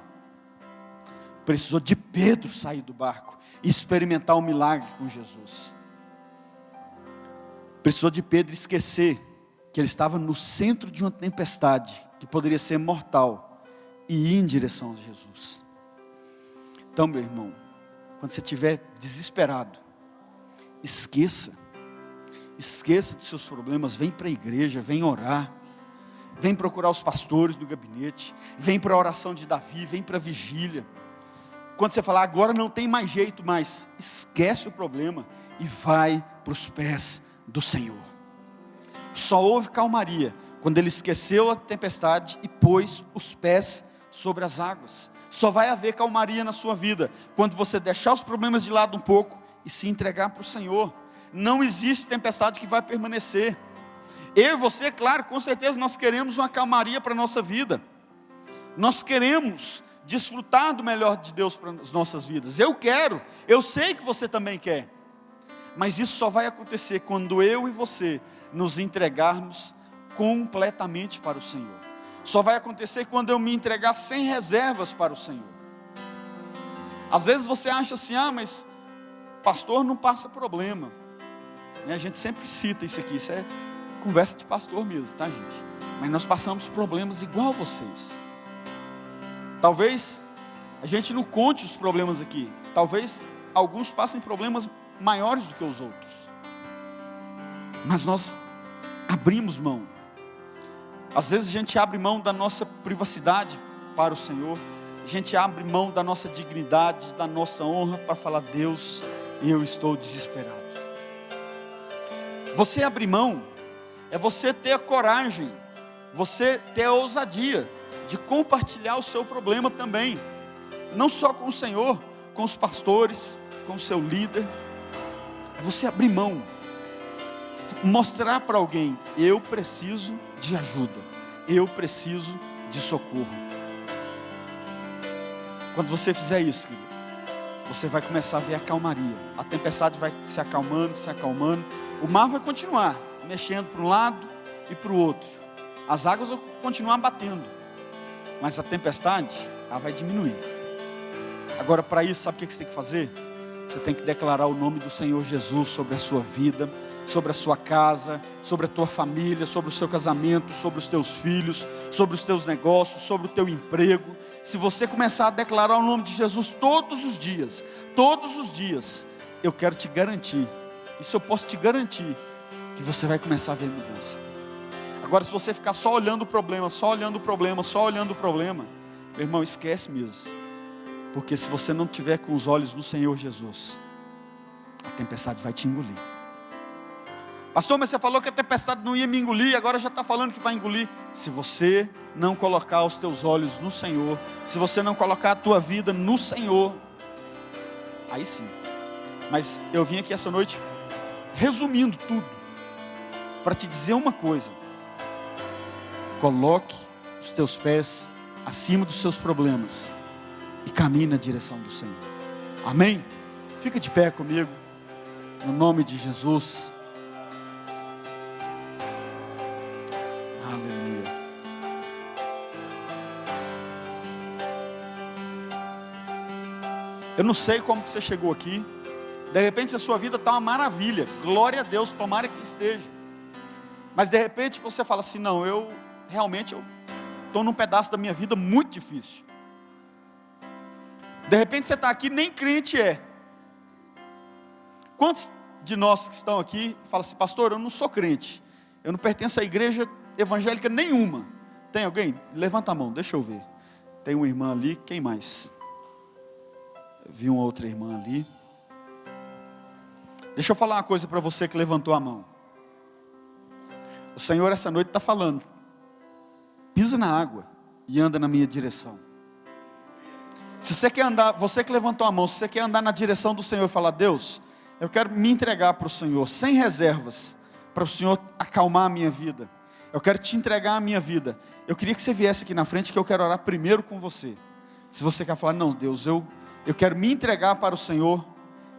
Precisou de Pedro sair do barco e experimentar o milagre com Jesus. Precisou de Pedro esquecer que ele estava no centro de uma tempestade que poderia ser mortal e ir em direção a Jesus. Então, meu irmão, quando você estiver desesperado, esqueça dos seus problemas, vem para a igreja, vem orar, vem procurar os pastores do gabinete, vem para a oração de Davi, vem para a vigília. Quando você falar, agora não tem mais jeito mais, esquece o problema e vai para os pés do Senhor. Só houve calmaria quando ele esqueceu a tempestade e pôs os pés sobre as águas. Só vai haver calmaria na sua vida quando você deixar os problemas de lado um pouco e se entregar para o Senhor. Não existe tempestade que vai permanecer. Eu e você, claro, com certeza nós queremos uma calmaria para a nossa vida. Nós queremos desfrutar do melhor de Deus para as nossas vidas. Eu quero, eu sei que você também quer. Mas isso só vai acontecer quando eu e você nos entregarmos completamente para o Senhor. Só vai acontecer quando eu me entregar sem reservas para o Senhor. Às vezes você acha assim, mas pastor não passa problema. A gente sempre cita isso aqui, isso é conversa de pastor mesmo, tá, gente? Mas nós passamos problemas igual vocês. Talvez a gente não conte os problemas aqui. Talvez alguns passem problemas maiores do que os outros. Mas nós abrimos mão. Às vezes a gente abre mão da nossa privacidade para o Senhor. A gente abre mão da nossa dignidade, da nossa honra para falar, Deus, eu estou desesperado. Você abrir mão é você ter a coragem, você ter a ousadia de compartilhar o seu problema também. Não só com o Senhor, com os pastores, com o seu líder. É você abrir mão. mostrar para alguém: eu preciso de ajuda, eu preciso de socorro. Quando você fizer isso, querido, você vai começar a ver a calmaria. A tempestade vai se acalmando, o mar vai continuar mexendo para um lado e para o outro, as águas vão continuar batendo, mas a tempestade, ela vai diminuir. Agora, para isso, sabe o que você tem que fazer? Você tem que declarar o nome do Senhor Jesus sobre a sua vida, sobre a sua casa, sobre a tua família, sobre o seu casamento, sobre os teus filhos, sobre os teus negócios, sobre o teu emprego. Se você começar a declarar o nome de Jesus todos os dias, eu quero te garantir, isso eu posso te garantir, que você vai começar a ver mudança. Agora, se você ficar só olhando o problema, meu irmão, esquece mesmo. Porque se você não tiver com os olhos no Senhor Jesus, a tempestade vai te engolir. Pastor, mas você falou que a tempestade não ia me engolir, agora já está falando que vai engolir. Se você não colocar os teus olhos no Senhor, se você não colocar a tua vida no Senhor, aí sim. Mas eu vim aqui essa noite resumindo tudo, para te dizer uma coisa: coloque os teus pés acima dos seus problemas e caminhe na direção do Senhor. Amém? Fica de pé comigo, no nome de Jesus. Aleluia. Eu não sei como que você chegou aqui. De repente a sua vida está uma maravilha, glória a Deus, tomara que esteja. Mas de repente você fala assim: não, eu estou num pedaço da minha vida muito difícil. De repente você está aqui, nem crente é. Quantos de nós que estão aqui falam assim: pastor, eu não sou crente, eu não pertenço à igreja evangélica nenhuma? Tem alguém? Levanta a mão, deixa eu ver. Tem uma irmã ali, quem mais? Eu vi uma outra irmã ali. Deixa eu falar uma coisa para você que levantou a mão. O Senhor essa noite está falando: pisa na água e anda na minha direção. Se você quer andar, você que levantou a mão, se você quer andar na direção do Senhor, falar: Deus, eu quero me entregar para o Senhor, sem reservas, para o Senhor acalmar a minha vida. Eu quero te entregar a minha vida. Eu queria que você viesse aqui na frente, que eu quero orar primeiro com você. Se você quer falar: não, Deus, eu quero me entregar para o Senhor,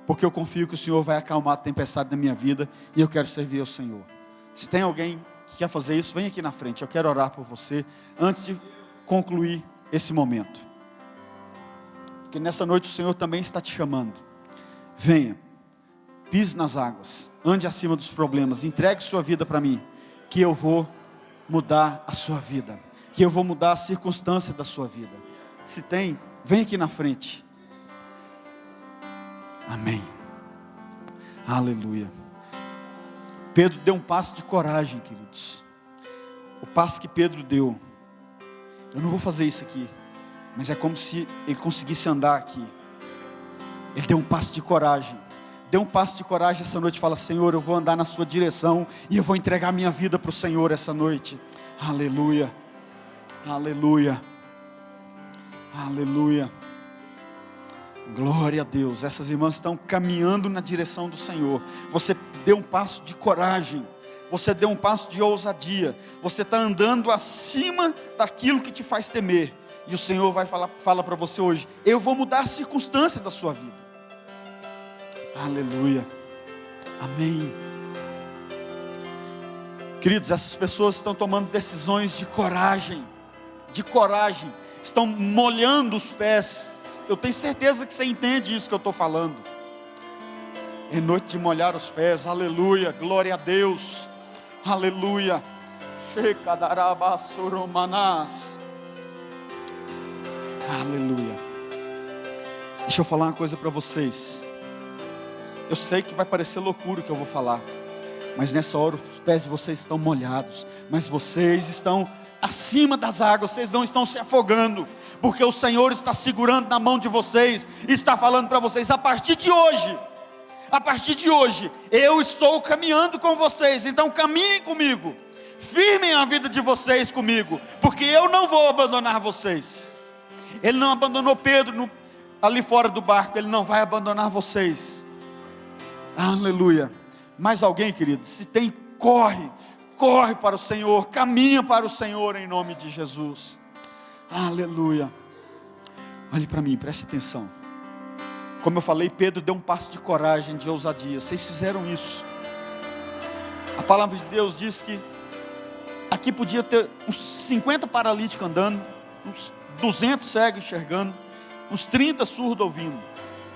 porque eu confio que o Senhor vai acalmar a tempestade da minha vida, e eu quero servir ao Senhor. Se tem alguém que quer fazer isso, vem aqui na frente, eu quero orar por você, antes de concluir esse momento. Porque nessa noite o Senhor também está te chamando. Venha, pise nas águas, ande acima dos problemas, entregue sua vida para mim, que eu vou mudar a sua vida, que eu vou mudar a circunstância da sua vida. Se tem, vem aqui na frente. Amém. Aleluia. Pedro deu um passo de coragem, queridos. O passo que Pedro deu. Eu não vou fazer isso aqui, mas é como se ele conseguisse andar aqui. Ele deu um passo de coragem. Deu um passo de coragem essa noite. Fala: Senhor, eu vou andar na sua direção, e eu vou entregar minha vida para o Senhor essa noite. Aleluia. Aleluia. Aleluia. Glória a Deus. Essas irmãs estão caminhando na direção do Senhor. Você deu um passo de coragem, você deu um passo de ousadia, você está andando acima daquilo que te faz temer. E o Senhor fala para você hoje: eu vou mudar a circunstância da sua vida. Aleluia. Amém. Queridos, essas pessoas estão tomando decisões de coragem, estão molhando os pés. Eu tenho certeza que você entende isso que eu estou falando. É noite de molhar os pés. Aleluia, glória a Deus. Aleluia. Aleluia. Deixa eu falar uma coisa para vocês. Eu sei que vai parecer loucura o que eu vou falar, mas nessa hora os pés de vocês estão molhados, mas vocês estão acima das águas, vocês não estão se afogando, porque o Senhor está segurando na mão de vocês, e está falando para vocês: a partir de hoje, eu estou caminhando com vocês, então caminhem comigo, firmem a vida de vocês comigo, porque eu não vou abandonar vocês. Ele não abandonou Pedro ali fora do barco, Ele não vai abandonar vocês. Aleluia. Mais alguém, querido? Se tem corre para o Senhor, caminha para o Senhor em nome de Jesus. Aleluia. Olhe para mim, preste atenção. Como eu falei, Pedro deu um passo de coragem, de ousadia. Vocês fizeram isso. A palavra de Deus diz que aqui podia ter uns 50 paralíticos andando, uns 200 cegos enxergando, uns 30 surdos ouvindo.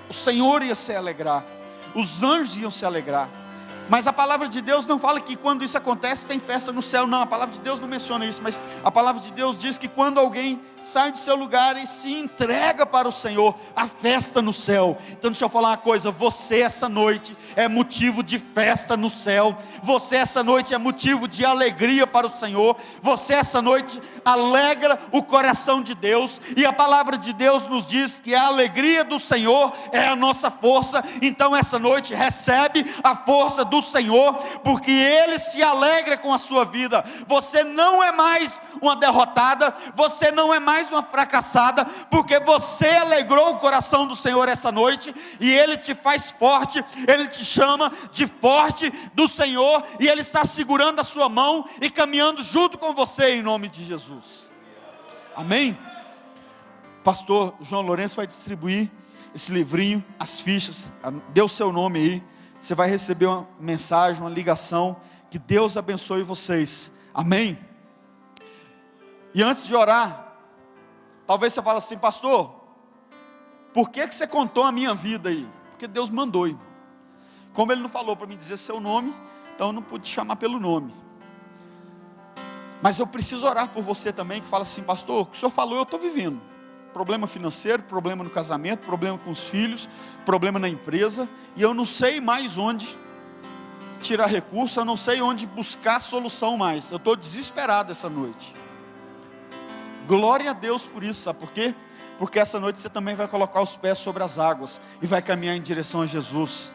O Senhor ia se alegrar, os anjos iam se alegrar. Mas a palavra de Deus não fala que quando isso acontece tem festa no céu, não. A palavra de Deus não menciona isso, mas a palavra de Deus diz que quando alguém sai do seu lugar e se entrega para o Senhor, há festa no céu. Então deixa eu falar uma coisa, você essa noite é motivo de festa no céu. Você essa noite é motivo de alegria para o Senhor. Você essa noite alegra o coração de Deus. E a palavra de Deus nos diz que a alegria do Senhor é a nossa força. Então essa noite recebe a força do Senhor, porque Ele se alegra com a sua vida. Você não é mais uma derrotada, você não é mais uma fracassada, porque você alegrou o coração do Senhor essa noite, e Ele te faz forte, Ele te chama de forte do Senhor, e Ele está segurando a sua mão e caminhando junto com você em nome de Jesus. Amém? Pastor João Lourenço vai distribuir esse livrinho, as fichas, dê o seu nome aí. Você vai receber uma mensagem, uma ligação. Que Deus abençoe vocês. Amém? E antes de orar, talvez você fale assim, pastor, por que você contou a minha vida aí? Porque Deus mandou, irmão. Como Ele não falou para mim dizer seu nome, então eu não pude te chamar pelo nome. Mas eu preciso orar por você também, que fala assim, pastor, o que o senhor falou eu estou vivendo. Problema financeiro, problema no casamento, problema com os filhos, problema na empresa, e eu não sei mais onde tirar recurso, eu não sei onde buscar solução mais. Eu estou desesperado essa noite. Glória a Deus por isso, sabe por quê? Porque essa noite você também vai colocar os pés sobre as águas e vai caminhar em direção a Jesus.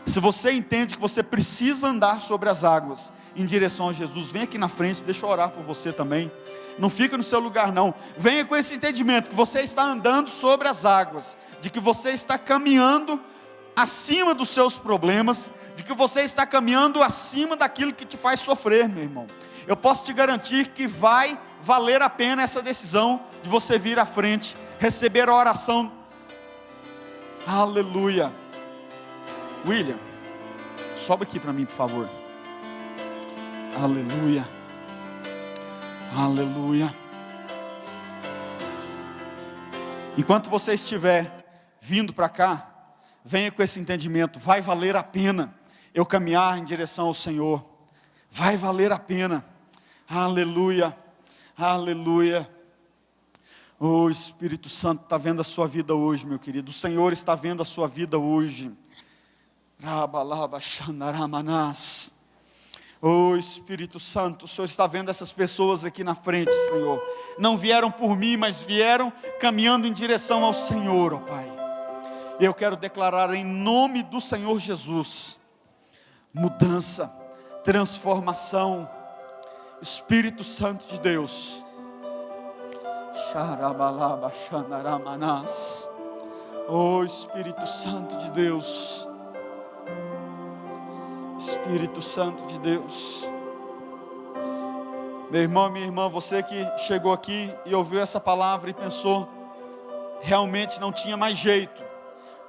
Se você entende que você precisa andar sobre as águas em direção a Jesus, vem aqui na frente, deixa eu orar por você também. Não fica no seu lugar não. Venha com esse entendimento que você está andando sobre as águas, de que você está caminhando acima dos seus problemas, de que você está caminhando acima daquilo que te faz sofrer, meu irmão. Eu posso te garantir que vai valer a pena essa decisão de você vir à frente, receber a oração. Aleluia. William, sobe aqui para mim, por favor. Aleluia. Aleluia. Enquanto você estiver vindo para cá, venha com esse entendimento, vai valer a pena eu caminhar em direção ao Senhor. Vai valer a pena. Aleluia. Aleluia. O Espírito Santo está vendo a sua vida hoje, meu querido. O Senhor está vendo a sua vida hoje. Rabalabachandaramanás. Oh Espírito Santo, o Senhor está vendo essas pessoas aqui na frente, Senhor. Não vieram por mim, mas vieram caminhando em direção ao Senhor, ó Pai. Eu quero declarar em nome do Senhor Jesus, mudança, transformação. Espírito Santo de Deus. Xarabalabachandaramanás. Oh Espírito Santo de Deus. Espírito Santo de Deus. Meu irmão, minha irmã, você que chegou aqui e ouviu essa palavra e pensou, realmente não tinha mais jeito.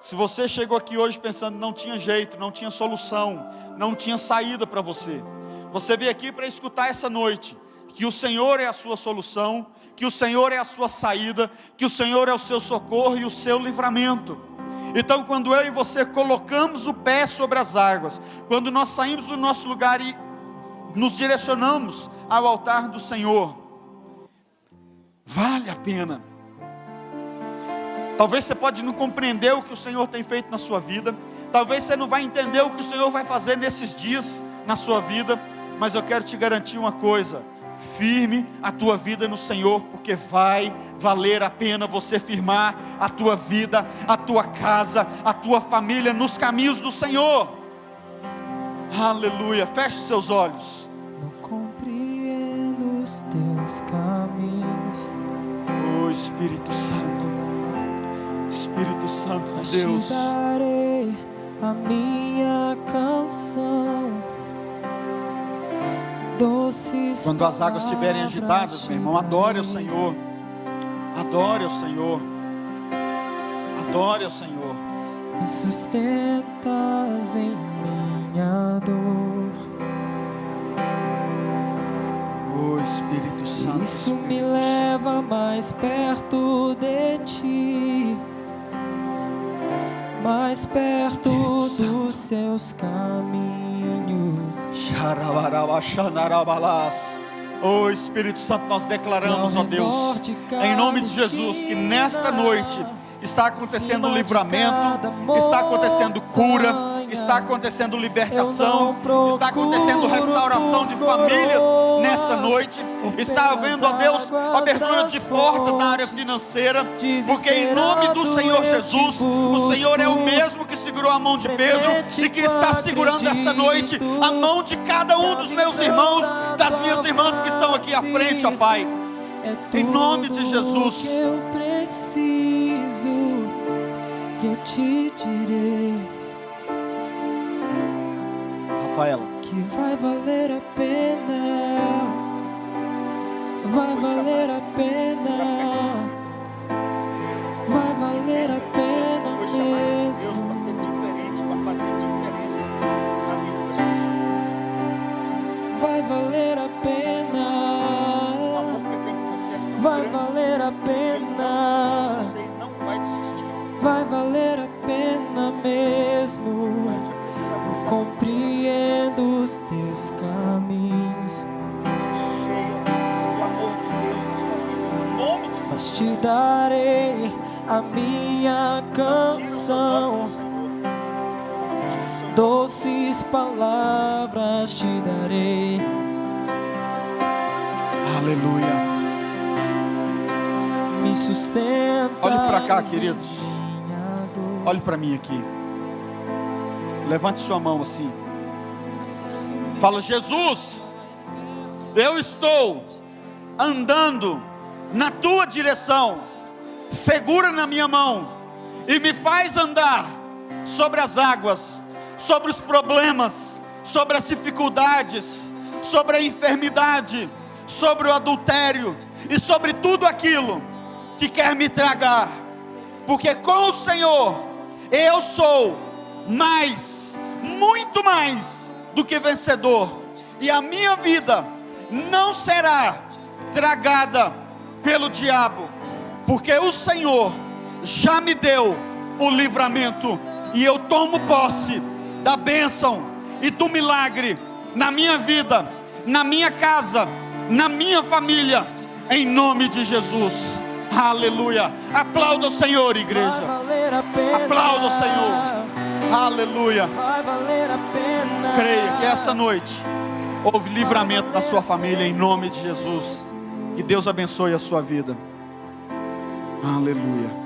Se você chegou aqui hoje pensando não tinha jeito, não tinha solução, não tinha saída para você, você veio aqui para escutar essa noite, que o Senhor é a sua solução, que o Senhor é a sua saída, que o Senhor é o seu socorro e o seu livramento. Então quando eu e você colocamos o pé sobre as águas, quando nós saímos do nosso lugar e nos direcionamos ao altar do Senhor, vale a pena. Talvez você pode não compreender o que o Senhor tem feito na sua vida, talvez você não vai entender o que o Senhor vai fazer nesses dias na sua vida, mas eu quero te garantir uma coisa: firme a tua vida no Senhor, porque vai valer a pena você firmar a tua vida, a tua casa, a tua família nos caminhos do Senhor. Aleluia. Feche seus olhos. Não compreendo os teus caminhos. Oh Espírito Santo, Espírito Santo de Deus, te darei a minha canção. doces Quando as águas estiverem agitadas, meu irmão, adore o Senhor. Adore o Senhor. Adore o Senhor. me sustentas em minha dor. Oh Espírito Santo. Isso me leva mais perto de Ti, mais perto dos Seus caminhos. Oh Espírito Santo, nós declaramos, ó Deus, em nome de Jesus, que nesta noite está acontecendo livramento, está acontecendo cura, está acontecendo libertação, está acontecendo restauração de famílias nessa noite, está havendo, ó Deus, abertura de portas na área financeira, porque em nome do Senhor Jesus, o Senhor é o mesmo que segurou a mão de Pedro e que está segurando essa noite a mão de cada um dos meus irmãos, das minhas irmãs que estão aqui à frente, ó Pai, em nome de Jesus. Eu preciso, que eu te direi, Rafaela, que vai valer a pena, vai valer a pena, vai valer a pena mesmo. para ser diferente, para fazer diferença na vida das pessoas. Vai valer a pena, vai valer a pena, Você não vai desistir. vai valer a pena mesmo. Eu compreendo os teus caminhos, Seja cheio do amor de Deus na sua vida, em nome de Jesus. mas te darei a minha canção, doces palavras te darei. Aleluia. Me sustenta. Olhe para cá, queridos. Olhe para mim aqui. Levante sua mão assim. Fala: Jesus, eu estou andando na tua direção. Segura na minha mão e me faz andar sobre as águas, sobre os problemas, sobre as dificuldades, sobre a enfermidade, sobre o adultério e sobre tudo aquilo que quer me tragar, porque com o Senhor eu sou mais, muito mais do que vencedor, e a minha vida não será tragada pelo diabo, porque o Senhor já me deu o livramento, e eu tomo posse da bênção e do milagre na minha vida, na minha casa, na minha família, em nome de Jesus. Aleluia. Aplauda o Senhor, igreja. Vai valer a pena. Aplauda o Senhor. Aleluia. Vai valer a pena. Creia que essa noite houve livramento na sua família, em nome de Jesus. Que Deus abençoe a sua vida. Aleluia.